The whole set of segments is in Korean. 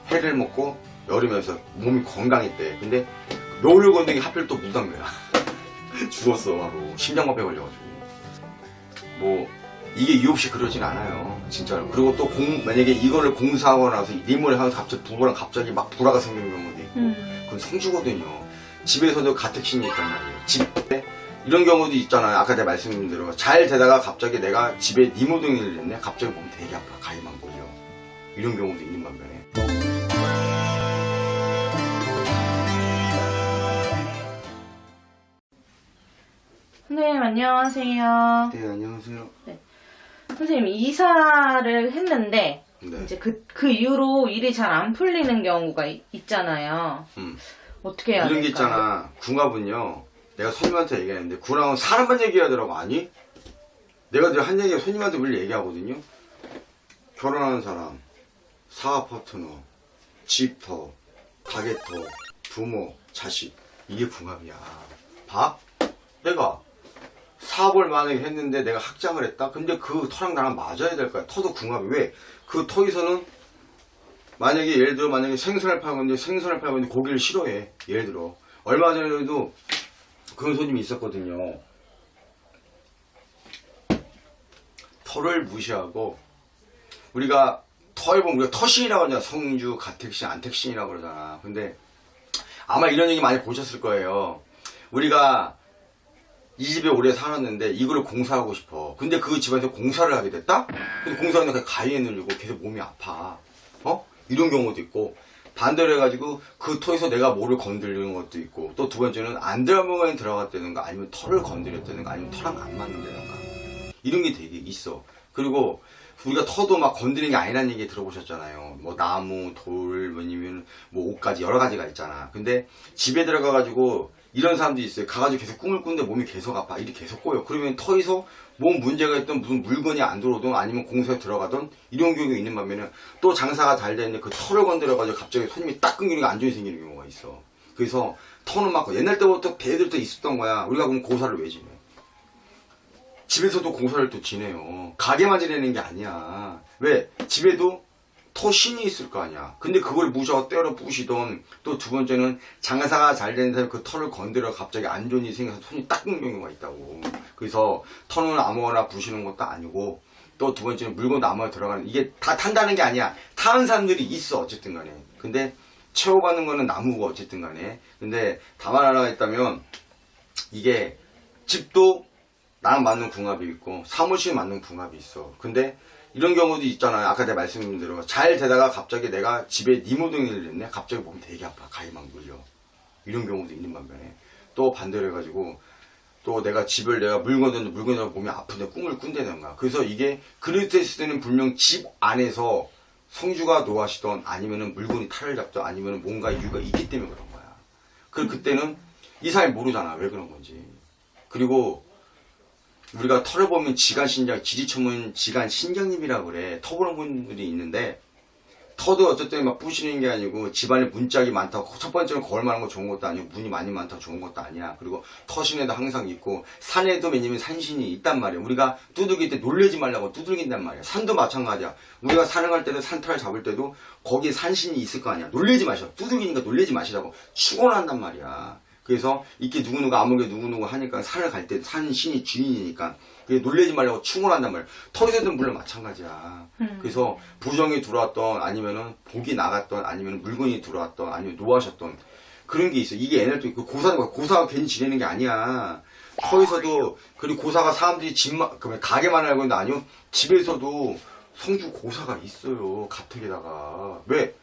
해를 먹고 여름에서 몸이 건강했대. 근데 노을 건너기 하필 또 무당녀야. 죽었어. 바로 심장마비에 걸려가지고. 뭐 이게 이유 없이 그러진 않아요, 진짜로. 그리고 또 만약에 이거를 공사하고 나서 니모를 하면서 갑자기 부부랑 갑자기 막 불화가 생기는 경우도 있고, 그건 성주거든요. 집에서도 가택신이 있단 말이에요. 집에 이런 경우도 있잖아요. 아까 내가 말씀드린 대로 잘 되다가 갑자기 내가 집에 니모등이를 냈네. 갑자기 몸이 되게 아파. 가위만 걸려. 이런 경우도 있는 반면에. 선생님 안녕하세요. 네, 안녕하세요. 네. 선생님 이사를 했는데 네. 이제 그 이후로 일이 잘 안 풀리는 경우가 있잖아요. 어떻게 해야 될까요? 이런 게 있잖아. 궁합은요. 내가 손님한테 얘기했는데 궁합은 사람만 얘기하더라고. 아니? 내가 늘 한 얘기가 손님한테 늘 얘기하거든요. 결혼하는 사람, 사업 파트너, 집터, 가게터, 부모, 자식. 이게 궁합이야. 봐? 내가 사업을 만약에 했는데 내가 학장을 했다? 근데 그 터랑 나랑 맞아야 될 거야. 터도 궁합이. 왜? 그 터에서는 만약에 예를 들어 만약에 생선을 팔고 있는데 고기를 싫어해. 예를 들어 얼마 전에도 그런 손님이 있었거든요. 터를 무시하고 우리가 터에 보면 우리가 터신이라고 하잖아. 성주, 가택신, 안택신이라고 그러잖아. 근데 아마 이런 얘기 많이 보셨을 거예요. 우리가 이 집에 오래 살았는데 이거를 공사하고 싶어. 근데 그 집안에서 공사를 하게 됐다? 근데 공사하는 그 가위에 눌리고 계속 몸이 아파. 이런 경우도 있고, 반대로 해가지고 그 터에서 내가 뭐를 건드리는 것도 있고, 또 두 번째는 안드라모간에 들어갔다든가 아니면 털을 건드렸다든가 아니면 털랑 안 맞는다든가 이런 게 되게 있어. 그리고 우리가 터도 막 건드리는 게 아니라는 얘기 들어보셨잖아요. 뭐 나무, 돌, 아니면 뭐 옷까지 여러 가지가 있잖아. 근데 집에 들어가가지고 이런 사람도 있어요. 가가지고 계속 꿈을 꾸는데 몸이 계속 아파. 일이 계속 꼬여. 그러면 터에서 몸 문제가 있던 무슨 물건이 안 들어오든 아니면 공사에 들어가던 이런 경우가 있는 반면에 또 장사가 잘 되는데 그 터를 건드려가지고 갑자기 손님이 딱 끊기는 게 안정이 생기는 경우가 있어. 그래서 터는 막 옛날 때부터 배들도 있었던 거야. 우리가 그럼 고사를 왜 지내? 집에서도 공사를 또 지내요. 가게만 지내는 게 아니야. 왜? 집에도 터신이 있을 거 아니야. 근데 그걸 무셔 때려 부시던, 또 두 번째는 장사가 잘 되는 사람이 그 터를 건드려 갑자기 안 좋은 일이 생겨서 손이 딱 끊는 경우가 있다고. 그래서 터는 아무거나 부시는 것도 아니고, 또 두 번째는 물건도 아무거나 들어가는, 이게 다 탄다는 게 아니야. 타는 사람들이 있어, 어쨌든 간에. 근데 채워받는 거는 나무고, 어쨌든 간에. 근데 다만 하나가 있다면, 이게 집도 나랑 맞는 궁합이 있고 사무실에 맞는 궁합이 있어. 근데 이런 경우도 있잖아요. 아까 내가 말씀드린 대로 잘 되다가 갑자기 내가 집에 니모등이를 냈네. 갑자기 몸이 되게 아파. 가위만 물려. 이런 경우도 있는 반면에 또 반대로 해가지고 또 내가 집을 내가 물건을 몸이 아픈데 꿈을 꾼다던가. 그래서 이게 그랬을 때는 분명 집 안에서 성주가 노하시던 아니면은 물건이 탈을 잡던 아니면은 뭔가 이유가 있기 때문에 그런 거야. 그때는 이 사람이 모르잖아. 왜 그런 건지. 그리고 우리가 터를 보면 지간신장, 지지초문 지간신경님이라고 그래. 터 보는 분들이 있는데, 터도 어쨌든 막 부시는 게 아니고, 집안에 문짝이 많다고, 첫 번째는 거울 많은 거 좋은 것도 아니고, 문이 많이 많다고 좋은 것도 아니야. 그리고 터신에도 항상 있고, 산에도 왜냐면 산신이 있단 말이야. 우리가 두들길 때 놀래지 말라고 두들긴단 말이야. 산도 마찬가지야. 우리가 산을 갈 때도 산탈을 잡을 때도, 거기에 산신이 있을 거 아니야. 놀래지 마셔. 두들기니까 놀래지 마시라고 축원한단 말이야. 그래서 이렇게 누구누구 아무개 누구누구 하니까 산을 갈 때 산신이 주인이니까 놀래지 말라고 충원한단 말이야. 터에서도 물론 마찬가지야. 그래서 부정이 들어왔던 아니면은 복이 나갔던 아니면 물건이 들어왔던 아니면 노하셨던 그런 게 있어. 이게 얘네도 고사가 괜히 지내는 게 아니야. 터에서도 그리고 고사가 사람들이 가게만 알고 있는데 아니요. 집에서도 성주 고사가 있어요. 가택에다가. 왜?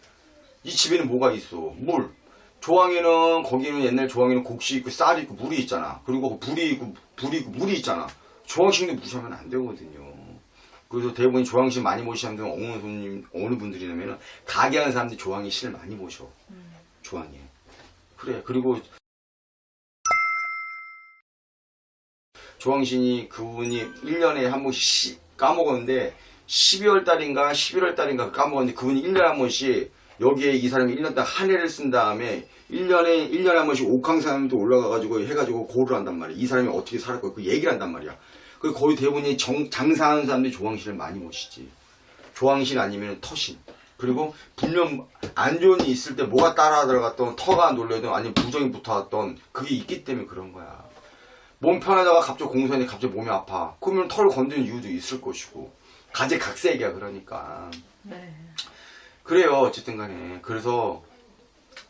이 집에는 뭐가 있어? 물. 조항에는 거기는 옛날 조항에는 곡식 있고 쌀이 있고 물이 있잖아. 그리고 불이 있고 물이 있잖아. 조항식도 무시하면 안 되거든요. 그래서 대부분 조항식 많이 모시는 분들은 어느 분들이냐면은 가게 하는 사람들이 조항이 신을 많이 모셔. 조항에. 그래. 그리고 조항신이 그분이 1년에 한 번씩 까먹었는데 12월 달인가 11월 달인가 까먹었는데 그분이 1년에 한 번씩 여기에 이 사람이 1년 동안 한 해를 쓴 다음에 1년에 한 번씩 옥황사람도 올라가가지고 해가지고 고를 한단 말이야. 이 사람이 어떻게 살았고 그 얘기를 한단 말이야. 그 거의 대부분이 장사하는 사람들이 조항신을 많이 모시지. 조왕신 아니면 터신. 그리고 분명 안 좋은 일이 있을 때 뭐가 따라 들어갔던 터가 놀려든 아니면 부정이 붙어왔던 그게 있기 때문에 그런 거야. 몸 편하다가 갑자기 공손해 갑자기 몸이 아파. 그러면 털을 건드는 이유도 있을 것이고 가지각색이야 그러니까. 네. 그래요 어쨌든 간에. 그래서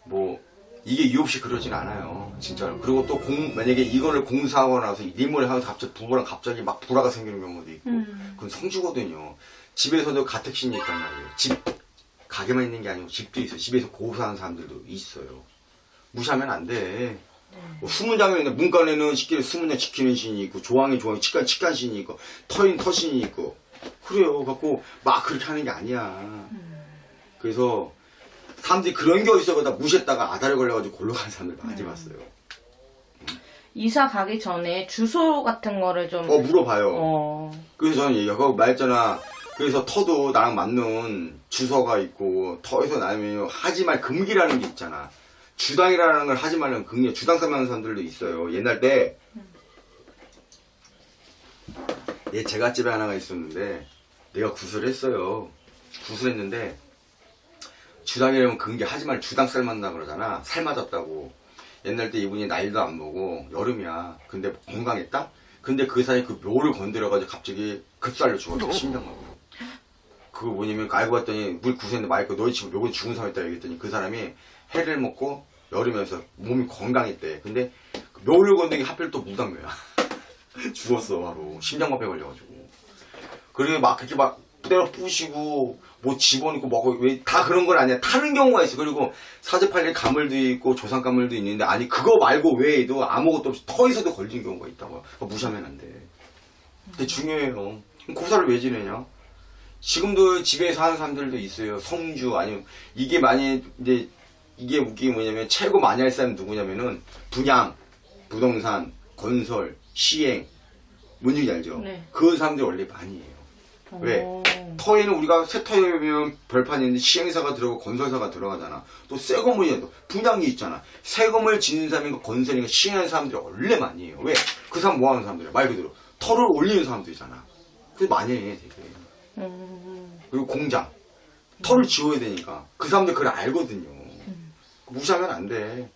뭐 이게 이유 없이 그러진 않아요 진짜로. 그리고 또 만약에 이거를 공사하고 나서 리모를 하면서 갑자기 부부랑 갑자기 막 불화가 생기는 경우도 있고 그건 성주거든요. 집에서도 가택신이 있단 말이에요. 집 가게만 있는 게 아니고 집도 있어요. 집에서 고사하는 사람들도 있어요. 무시하면 안 돼. 뭐 수문장에 있는 문간에는 식기를 수문장 지키는 신이 있고 조항에 치간 신이 있고 터인 터신이 있고 그래요. 갖고 막 그렇게 하는 게 아니야. 그래서 사람들이 그런 게 어디서 그러다 무시했다가 아다리 걸려가지고 골로 가는 사람들 많이 봤어요. 이사 가기 전에 주소 같은 거를 좀 물어봐요. 그래서 저는 얘기하고 말했잖아. 그래서 터도 나랑 맞는 주소가 있고 터에서 나면 하지 말 금기라는 게 있잖아. 주당이라는 걸 하지 말라는 금기. 주당 싸움하는 사람들도 있어요. 옛날 때 얘 제갓집에 하나가 있었는데 내가 구슬을 했어요. 구슬했는데 주당이라면 금기 하지 말 주당 살 맞나 그러잖아. 살 맞았다고. 옛날 때 이분이 나이도 안 보고 여름이야. 근데 건강했다? 근데 그 사람이 그 묘를 건드려가지고 갑자기 급살로 죽었어. 심장마비로. 그거 뭐냐면 알고 봤더니 물 구슬했는데 마이크 너희 지금 요거 죽은 사람 있다 얘기했더니 그 사람이 해를 먹고 여름에서 몸이 건강했대. 근데 그 묘를 건드린 게 하필 또 무당묘야. 죽었어 바로. 심장마비에 걸려가지고. 그리고 막 그렇게 막 부대로 부시고 뭐 집어넣고 먹어. 왜 다 그런 건 아니야. 타는 경우가 있어. 그리고 사주팔일 가물도 있고 조상 가물도 있는데 아니 그거 말고 외에도 아무것도 없이 터에서도 걸린 경우가 있다고. 무시하면 안 돼. 근데 중요해요. 고사를 왜 지내냐? 지금도 집에서 하는 사람들도 있어요. 성주 아니면 이게 많이 이제 이게 웃기게 뭐냐면 최고 많이 할 사람 누구냐면은 분양, 부동산, 건설, 시행 뭔지 알죠? 네. 그 사람들이 원래 많이 해요. 왜? 터에는 우리가 새 터에면 별판이 있는데 시행사가 들어가고 건설사가 들어가잖아. 또 새 건물이 또 분양이 있잖아. 새 건물 짓는 사람인가 건설인가 시행하는 사람들이 원래 많이 해요. 왜? 그 사람 뭐 하는 사람들이야? 말 그대로 터를 올리는 사람들이잖아. 그래서 많이 해 되게. 그리고 공장 터를 지워야 되니까 그 사람들 그걸 알거든요. 무시하면 안 돼.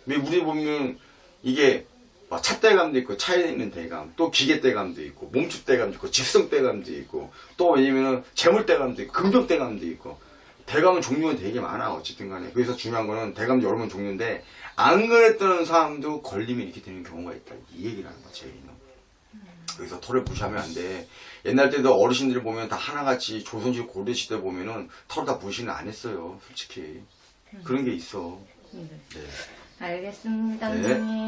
왜 우리 보면 이게 막 찻대감도 있고 차에 있는 대감, 또 기계대감도 있고 몸축대감도 있고 집성대감도 있고 또 왜냐면 재물대감도 있고 금전대감도 있고 대감은 종류가 되게 많아 어쨌든 간에. 그래서 중요한 거는 대감 여러 번 종류인데 안 그랬던 사람도 걸리면 이렇게 되는 경우가 있다 이 얘기라는 거야 제일은. 그래서 터를 무시하면 안 돼. 옛날 때도 어르신들 보면 다 하나같이 조선시대 고려시대 보면은 터를 다 무시는 안 했어요 솔직히. 그런 게 있어. 네. 알겠습니다, 네. 선생님.